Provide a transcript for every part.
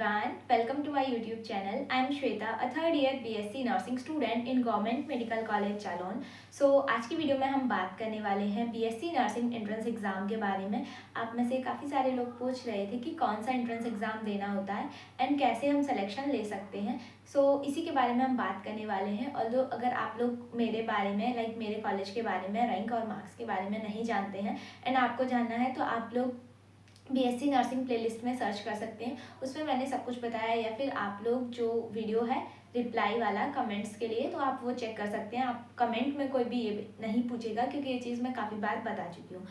everyone, welcome to my YouTube channel. I am Shweta, a third year BSc Nursing student in Government Medical College Chalon. आज की video में हम बात करने वाले हैं BSc नर्सिंग एंट्रेंस एग्ज़ाम के बारे में। आप में से काफ़ी सारे लोग पूछ रहे थे कि कौन सा एंट्रेंस एग्ज़ाम देना होता है एंड कैसे हम सिलेक्शन ले सकते हैं। इसी के बारे में हम बात करने वाले हैं। ऑल्दो अगर आप लोग मेरे बारे में मेरे कॉलेज के बारे में रैंक और मार्क्स के बारे में नहीं जानते हैं एंड आपको जानना है तो आप लोग बीएससी नर्सिंग प्लेलिस्ट में सर्च कर सकते हैं। उसमें मैंने सब कुछ बताया, या फिर आप लोग जो वीडियो है रिप्लाई वाला कमेंट्स के लिए, तो आप वो चेक कर सकते हैं। आप कमेंट में कोई भी ये नहीं पूछेगा क्योंकि ये चीज़ मैं काफ़ी बार बता चुकी हूँ।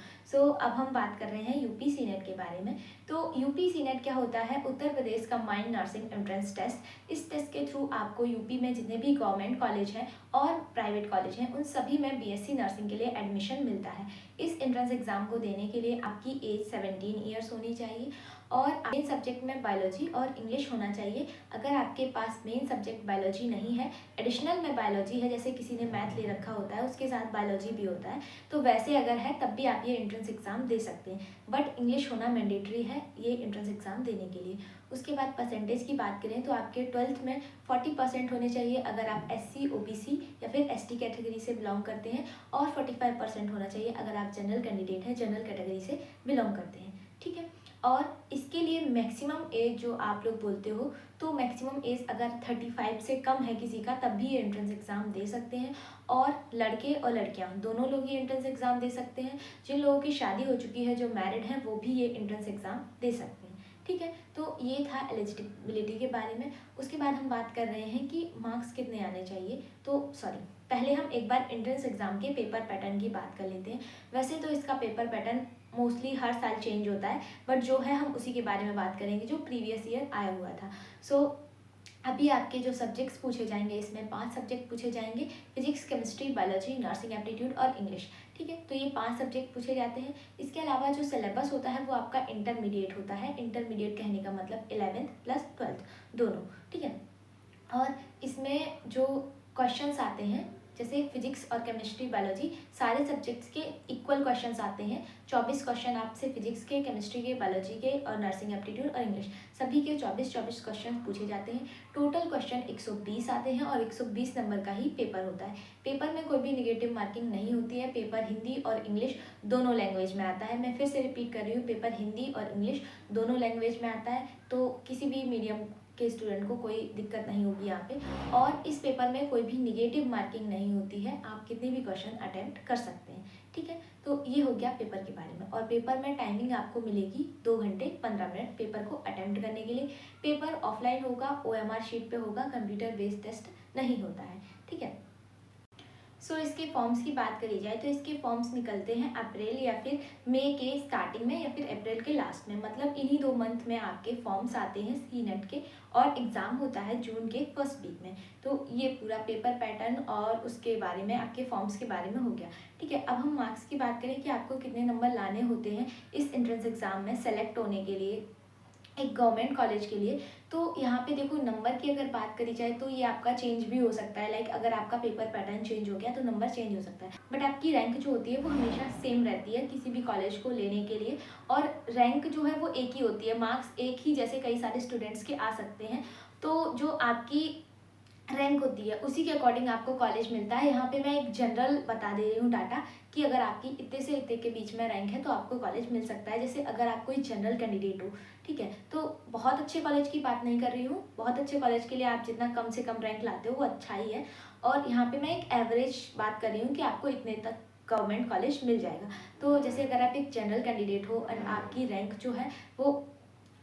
अब हम बात कर रहे हैं यूपी सीनेट के बारे में। तो यूपी सीनेट क्या होता है? Uttar Pradesh combined nursing entrance test. इस टेस्ट के थ्रू आपको यूपी में जितने भी गवर्नमेंट कॉलेज हैं और प्राइवेट कॉलेज हैं उन सभी में बीएससी नर्सिंग के लिए एडमिशन मिलता है। इस एंट्रेंस एग्ज़ाम को देने के लिए आपकी एज 17 ईयर्स होनी चाहिए और मेन सब्जेक्ट में बायोलॉजी और इंग्लिश होना चाहिए। अगर आपके पास मेन सब्जेक्ट बायोलॉजी नहीं है, एडिशनल में बायोलॉजी है, जैसे किसी ने मैथ ले रखा होता है उसके साथ बायोलॉजी भी होता है, तो वैसे अगर है तब भी आप ये एंट्रेंस एग्ज़ाम दे सकते हैं। बट इंग्लिश होना मैंडेटरी है ये एंट्रेंस एग्ज़ाम देने के लिए। उसके बाद परसेंटेज की बात करें तो आपके 12th में 40% होने चाहिए अगर आप SC OBC या फिर ST कैटेगरी से बिलोंग करते हैं, और 45% होना चाहिए अगर आप जनरल कैंडिडेट हैं, जनरल कैटेगरी से बिलोंग करते हैं। ठीक है। और इसके लिए मैक्सिमम एज जो आप लोग बोलते हो, तो मैक्सिमम एज अगर 35 से कम है किसी का तब भी ये एंट्रेंस एग्ज़ाम दे सकते हैं। और लड़के और लड़कियां दोनों लोग ये एंट्रेंस एग्ज़ाम दे सकते हैं। जिन लोगों की शादी हो चुकी है, जो मैरिड हैं, वो भी ये एंट्रेंस एग्ज़ाम दे सकते हैं। ठीक है। तो ये था एलिजिबिलिटी के बारे में। उसके बाद हम बात कर रहे हैं कि मार्क्स कितने आने चाहिए। पहले हम एक बार एंट्रेंस एग्ज़ाम के पेपर पैटर्न की बात कर लेते हैं। वैसे तो इसका पेपर पैटर्न मोस्टली हर साल चेंज होता है, बट जो है हम उसी के बारे में बात करेंगे जो प्रीवियस ईयर आया हुआ था। अभी आपके जो सब्जेक्ट्स पूछे जाएंगे, इसमें 5 सब्जेक्ट पूछे जाएंगे: physics, chemistry, biology, nursing aptitude और इंग्लिश। ठीक है। तो ये 5 सब्जेक्ट पूछे जाते हैं। इसके अलावा जो सिलेबस होता है वो आपका इंटरमीडिएट होता है। इंटरमीडिएट कहने का मतलब 11th प्लस 12th दोनों। ठीक है। और इसमें जो क्वेश्चंस आते हैं, जैसे फिजिक्स और केमिस्ट्री, बायोलॉजी, सारे सब्जेक्ट्स के इक्वल क्वेश्चंस आते हैं। 24 क्वेश्चन आपसे फिजिक्स के, केमिस्ट्री के, बायोलॉजी के और नर्सिंग एप्टीट्यूड और इंग्लिश सभी के 24 क्वेश्चन पूछे जाते हैं। टोटल क्वेश्चन 120 आते हैं और 120 नंबर का ही पेपर होता है। पेपर में कोई भी निगेटिव मार्किंग नहीं होती है। पेपर हिंदी और इंग्लिश दोनों लैंग्वेज में आता है। मैं फिर से रिपीट कर रही हूँ, पेपर हिंदी और इंग्लिश दोनों लैंग्वेज में आता है, तो किसी भी मीडियम के स्टूडेंट को कोई दिक्कत नहीं होगी यहाँ पे। और इस पेपर में कोई भी निगेटिव मार्किंग नहीं होती है, आप कितने भी क्वेश्चन अटेम्प्ट कर सकते हैं। ठीक है। तो ये हो गया पेपर के बारे में। और पेपर में टाइमिंग आपको मिलेगी 2 घंटे 15 मिनट पेपर को अटेम्प्ट करने के लिए। पेपर ऑफलाइन होगा, OMR शीट पे होगा, कंप्यूटर बेस्ड टेस्ट नहीं होता है। ठीक है। इसके फॉर्म्स की बात करी जाए तो इसके फॉर्म्स निकलते हैं अप्रैल या फिर मई के स्टार्टिंग में या फिर अप्रैल के लास्ट में, मतलब इन्हीं 2 मंथ में आपके फॉर्म्स आते हैं सीनेट के, और एग्ज़ाम होता है जून के फर्स्ट वीक में। तो ये पूरा पेपर पैटर्न और उसके बारे में, आपके फॉर्म्स के बारे में हो गया। ठीक है। अब हम मार्क्स की बात करें कि आपको कितने नंबर लाने होते हैं इस एंट्रेंस एग्ज़ाम में सेलेक्ट होने के लिए एक गवर्नमेंट कॉलेज के लिए। तो यहाँ पे देखो, नंबर की अगर बात करी जाए तो ये आपका चेंज भी हो सकता है। अगर आपका पेपर पैटर्न चेंज हो गया तो नंबर चेंज हो सकता है, बट आपकी रैंक जो होती है वो हमेशा सेम रहती है किसी भी कॉलेज को लेने के लिए। और रैंक जो है वो एक ही होती है, मार्क्स एक ही जैसे कई सारे स्टूडेंट्स के आ सकते हैं। तो जो आपकी रैंक होती है उसी के अकॉर्डिंग आपको कॉलेज मिलता है। यहाँ पे मैं एक जनरल बता दे रही हूँ डाटा कि अगर आपकी इतने से इतने के बीच में रैंक है तो आपको कॉलेज मिल सकता है। जैसे अगर आप कोई जनरल कैंडिडेट हो, ठीक है, तो बहुत अच्छे कॉलेज की बात नहीं कर रही हूँ, बहुत अच्छे कॉलेज के लिए आप जितना कम से कम रैंक लाते हो वो अच्छा ही है। और यहाँ पे मैं एक एवरेज बात कर रही हूँ कि आपको इतने तक गवर्नमेंट कॉलेज मिल जाएगा। तो जैसे अगर आप एक जनरल कैंडिडेट हो और आपकी रैंक जो है वो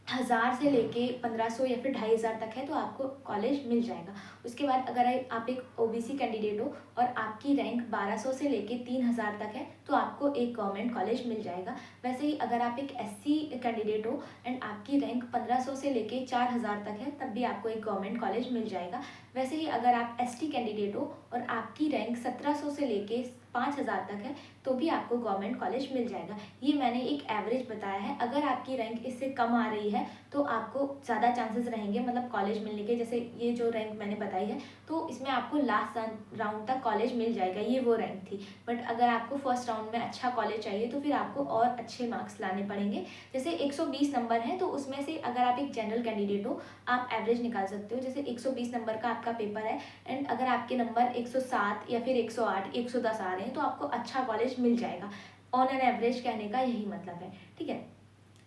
1000 से लेके 1500 या फिर 2500 तक है तो आपको कॉलेज मिल जाएगा। उसके बाद अगर आप एक OBC कैंडिडेट हो और आपकी रैंक 1200 से लेके 3000 तक है तो आपको एक गवर्नमेंट कॉलेज मिल जाएगा। वैसे ही अगर आप एक SC कैंडिडेट हो एंड आपकी रैंक 1500 से लेके 4000 तक है तब भी आपको एक गवर्नमेंट कॉलेज मिल जाएगा। वैसे ही अगर आप ST कैंडिडेट हो और आपकी रैंक 1700 से लेके 5000 तक है तो भी आपको गवर्नमेंट कॉलेज मिल जाएगा। ये मैंने एक एवरेज बताया है। अगर आपकी रैंक इससे कम आ रही है तो आपको ज़्यादा चांसेस रहेंगे मतलब कॉलेज मिलने के। जैसे ये जो रैंक मैंने बताई है तो इसमें आपको लास्ट राउंड तक कॉलेज मिल जाएगा, ये वो रैंक थी। बट अगर आपको फर्स्ट राउंड में अच्छा कॉलेज चाहिए तो फिर आपको और अच्छे मार्क्स लाने पड़ेंगे। जैसे 120 नंबर हैं तो उसमें से अगर आप एक जनरल कैंडिडेट हो आप एवरेज निकाल सकते हो। जैसे 120 नंबर का आपका पेपर है एंड अगर आपके नंबर 107 या फिर 108 110 आ रहे हैं तो आपको अच्छा कॉलेज मिल जाएगा। ऑन एन एवरेज कहने का यही मतलब है, ठीक है।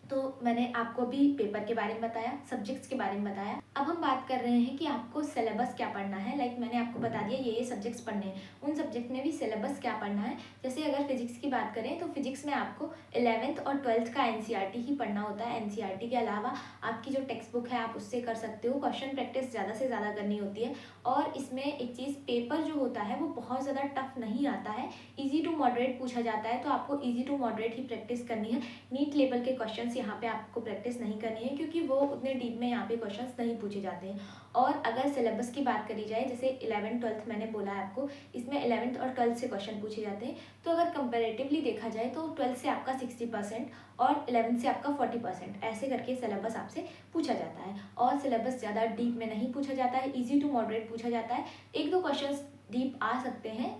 तो मैंने आपको भी पेपर के बारे में बताया, सब्जेक्ट्स के बारे में बताया। अब हम बात कर रहे हैं कि आपको सिलेबस क्या पढ़ना है। लाइक मैंने आपको बता दिया ये सब्जेक्ट्स पढ़ने हैं, उन सब्जेक्ट में भी सिलेबस क्या पढ़ना है। जैसे अगर फिजिक्स की बात करें तो फिजिक्स में आपको 11th और 12th का एनसीईआरटी ही पढ़ना होता है। एनसीईआरटी के अलावा आपकी जो टेक्स्ट बुक है आप उससे कर सकते हो। क्वेश्चन प्रैक्टिस ज़्यादा से ज़्यादा करनी होती है। और इसमें एक चीज़, पेपर जो होता है वो बहुत ज़्यादा टफ नहीं आता है, ईजी टू मॉडरेट पूछा जाता है। तो आपको ईजी टू मॉडरेट ही प्रैक्टिस करनी है। नीट लेवल के क्वेश्चंस यहाँ पे आपको प्रैक्टिस नहीं करनी है क्योंकि वो उतने डीप में यहाँ पे क्वेश्चंस नहीं पूछे जाते हैं। और अगर सिलेबस की बात करी जाए, जैसे 11th 12th मैंने बोला है आपको, इसमें 11th और 12th से क्वेश्चन पूछे जाते हैं। तो अगर कंपेरेटिवली देखा जाए तो 12th से आपका 60% और 11th से आपका 40%, ऐसे करके सिलेबस आपसे पूछा जाता है। और सिलेबस ज़्यादा डीप में नहीं पूछा जाता है, ईजी टू मॉडरेट पूछा जाता है। एक दो क्वेश्चन डीप आ सकते हैं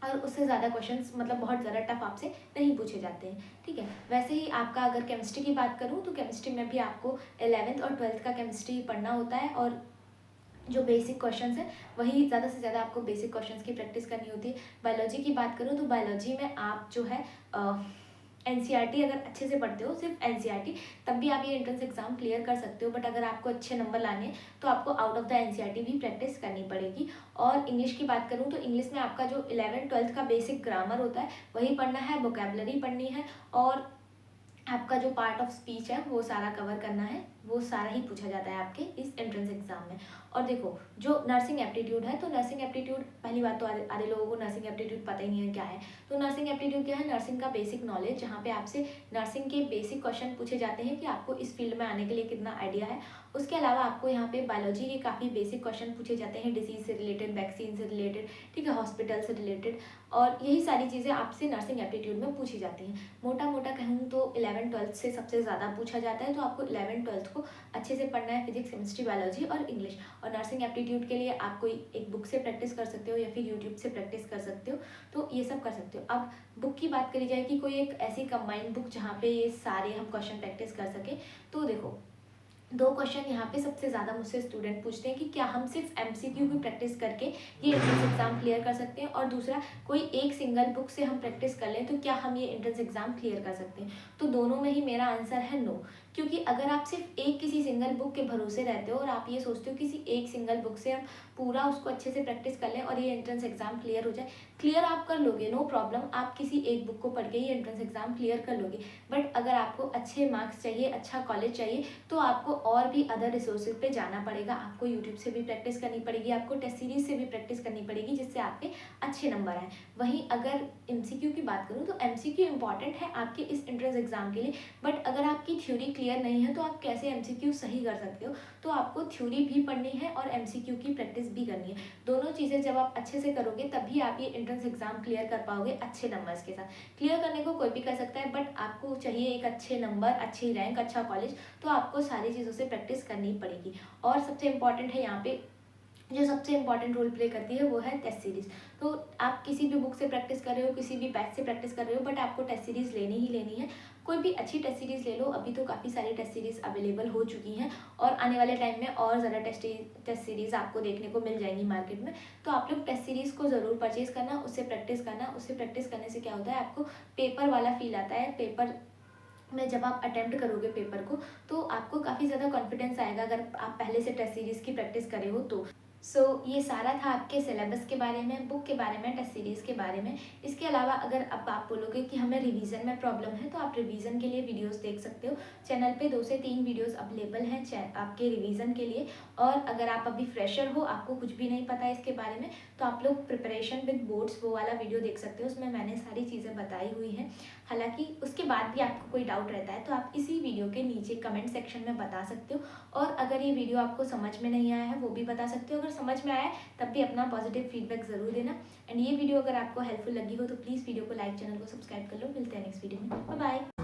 और उससे ज़्यादा क्वेश्चंस मतलब बहुत ज़्यादा टफ आपसे नहीं पूछे जाते हैं, ठीक है। वैसे ही आपका अगर केमिस्ट्री की बात करूँ तो केमिस्ट्री में भी आपको 11th और 12th का केमिस्ट्री पढ़ना होता है। और जो बेसिक क्वेश्चंस हैं वही ज़्यादा से ज़्यादा आपको बेसिक क्वेश्चंस की प्रैक्टिस करनी होती है। बायोलॉजी की बात करूँ तो बायोलॉजी में आप जो है एनसीईआरटी अगर अच्छे से पढ़ते हो, सिर्फ एनसीईआरटी, तब भी आप ये एंट्रेंस एग्जाम क्लियर कर सकते हो। बट अगर आपको अच्छे नंबर लाने हैं तो आपको आउट ऑफ द एनसीईआरटी भी प्रैक्टिस करनी पड़ेगी। और इंग्लिश की बात करूँ तो इंग्लिश में आपका जो 11th 12th का बेसिक ग्रामर होता है वही पढ़ना है, वोकैबुलरी पढ़नी है और आपका जो पार्ट ऑफ स्पीच है वो सारा कवर करना है। वो सारा ही पूछा जाता है आपके इस एंट्रेंस एग्जाम में। और देखो जो नर्सिंग एप्टीट्यूड है, तो नर्सिंग एप्टीट्यूड, पहली बात तो आधे लोगों को नर्सिंग एप्टीट्यूड पता ही नहीं है क्या है। तो नर्सिंग एप्टीट्यूड क्या है? नर्सिंग का बेसिक नॉलेज, जहाँ पे आपसे नर्सिंग के बेसिक क्वेश्चन पूछे जाते हैं कि आपको इस फील्ड में आने के लिए कितना आइडिया है। उसके अलावा आपको यहाँ पे बायोलॉजी के काफ़ी बेसिक क्वेश्चन पूछे जाते हैं, डिजीज से रिलेटेड, वैक्सीन से रिलेटेड, ठीक है, हॉस्पिटल से रिलेटेड। और यही सारी चीज़ें आपसे नर्सिंग एप्टीट्यूड में पूछी जाती हैं। मोटा मोटा कहूँ तो 11th 12th से सबसे ज़्यादा पूछा जाता है। तो आपको 11th 12th को अच्छे से पढ़ना है, फिजिक्स केमिस्ट्री बायोलॉजी और इंग्लिश। और नर्सिंग एप्टीट्यूड के लिए आप कोई एक बुक से प्रैक्टिस कर सकते हो या फिर यूट्यूब से प्रैक्टिस कर सकते हो। तो ये सब कर सकते हो। अब बुक की बात करी जाए कि कोई एक ऐसी कंबाइंड बुक जहाँ पे ये सारे हम क्वेश्चन प्रैक्टिस कर सके, तो देखो दो क्वेश्चन यहाँ पे सबसे ज़्यादा मुझसे स्टूडेंट पूछते हैं कि क्या हम सिर्फ एमसीक्यू की प्रैक्टिस करके ये एंट्रेंस एग्जाम क्लियर कर सकते हैं, और दूसरा कोई एक सिंगल बुक से हम प्रैक्टिस कर लें तो क्या हम ये एंट्रेंस एग्जाम क्लियर कर सकते हैं। तो दोनों में ही मेरा आंसर है नो। क्योंकि अगर आप सिर्फ एक किसी सिंगल बुक के भरोसे रहते हो और आप ये सोचते हो किसी एक सिंगल बुक से हम पूरा उसको अच्छे से प्रैक्टिस कर लें और ये एंट्रेंस एग्जाम क्लियर हो जाए, क्लियर आप कर लोगे, नो प्रॉब्लम, आप किसी एक बुक को पढ़ के ये एंट्रेंस एग्जाम क्लियर कर लोगे। बट अगर आपको अच्छे मार्क्स चाहिए, अच्छा कॉलेज चाहिए, तो आपको और भी अदर रिसोर्सेज पे जाना पड़ेगा। आपको यूट्यूब से भी प्रैक्टिस करनी पड़ेगी, आपको टेस्ट सीरीज से भी प्रैक्टिस करनी पड़ेगी, जिससे आपके अच्छे नंबर आए। वहीं अगर एमसीक्यू की बात करूँ तो एमसीक्यू इंपॉर्टेंट है आपके इस एंट्रेंस एग्जाम के लिए। बट अगर आपकी थ्योरी क्लियर नहीं है तो आप कैसे एमसीक्यू सही कर सकते हो। तो आपको थ्योरी भी पढ़नी है और एमसीक्यू की प्रैक्टिस भी करनी है। दोनों चीज़ें जब आप अच्छे से करोगे तभी आप ये एंट्रेंस एग्जाम क्लियर कर पाओगे अच्छे नंबर्स के साथ। क्लियर करने को कोई भी कर सकता है, बट आपको चाहिए एक अच्छे नंबर, अच्छी रैंक, अच्छा कॉलेज, तो आपको सारी चीज़ों से प्रैक्टिस करनी पड़ेगी। और सबसे इम्पॉर्टेंट है यहाँ पे, जो सबसे इंपॉर्टेंट रोल प्ले करती है वो है टेस्ट सीरीज। तो आप किसी भी बुक से प्रैक्टिस कर रहे हो, किसी भी बैच से प्रैक्टिस कर रहे हो, बट आपको टेस्ट सीरीज लेनी ही लेनी है। कोई भी अच्छी टेस्ट सीरीज ले लो, अभी तो काफ़ी सारी टेस्ट सीरीज अवेलेबल हो चुकी हैं और आने वाले टाइम में और ज़्यादा टेस्ट सीरीज आपको देखने को मिल जाएंगी मार्केट में। तो आप लोग टेस्ट सीरीज़ को ज़रूर परचेज़ करना, उससे प्रैक्टिस करना। उससे प्रैक्टिस करने से क्या होता है, आपको पेपर वाला फील आता है। पेपर में जब आप अटेम्प्ट करोगे पेपर को तो आपको काफ़ी ज़्यादा कॉन्फिडेंस आएगा अगर आप पहले से टेस्ट सीरीज़ की प्रैक्टिस करे हो तो। ये सारा था आपके सिलेबस के बारे में, बुक के बारे में, टेस्ट सीरीज़ के बारे में। इसके अलावा अगर अब आप बोलोगे कि हमें रिवीजन में प्रॉब्लम है, तो आप रिवीजन के लिए वीडियोस देख सकते हो। चैनल पे 2 से 3 वीडियोस अवेलेबल हैं आपके रिवीजन के लिए। और अगर आप अभी फ्रेशर हो, आपको कुछ भी नहीं पता इसके बारे में, तो आप लोग प्रिपरेशन विद बोर्ड्स वो वाला वीडियो देख सकते हो। उसमें मैंने सारी चीज़ें बताई हुई हैं। हालांकि उसके बाद भी आपको कोई डाउट रहता है तो आप इसी वीडियो के नीचे कमेंट सेक्शन में बता सकते हो। और अगर ये वीडियो आपको समझ में नहीं आया है वो भी बता सकते हो। अगर और समझ में आया तब भी अपना पॉजिटिव फीडबैक ज़रूर देना। एंड ये वीडियो अगर आपको हेल्पफुल लगी हो तो प्लीज़ वीडियो को लाइक, चैनल को सब्सक्राइब कर लो। मिलते हैं नेक्स्ट वीडियो में। Bye bye.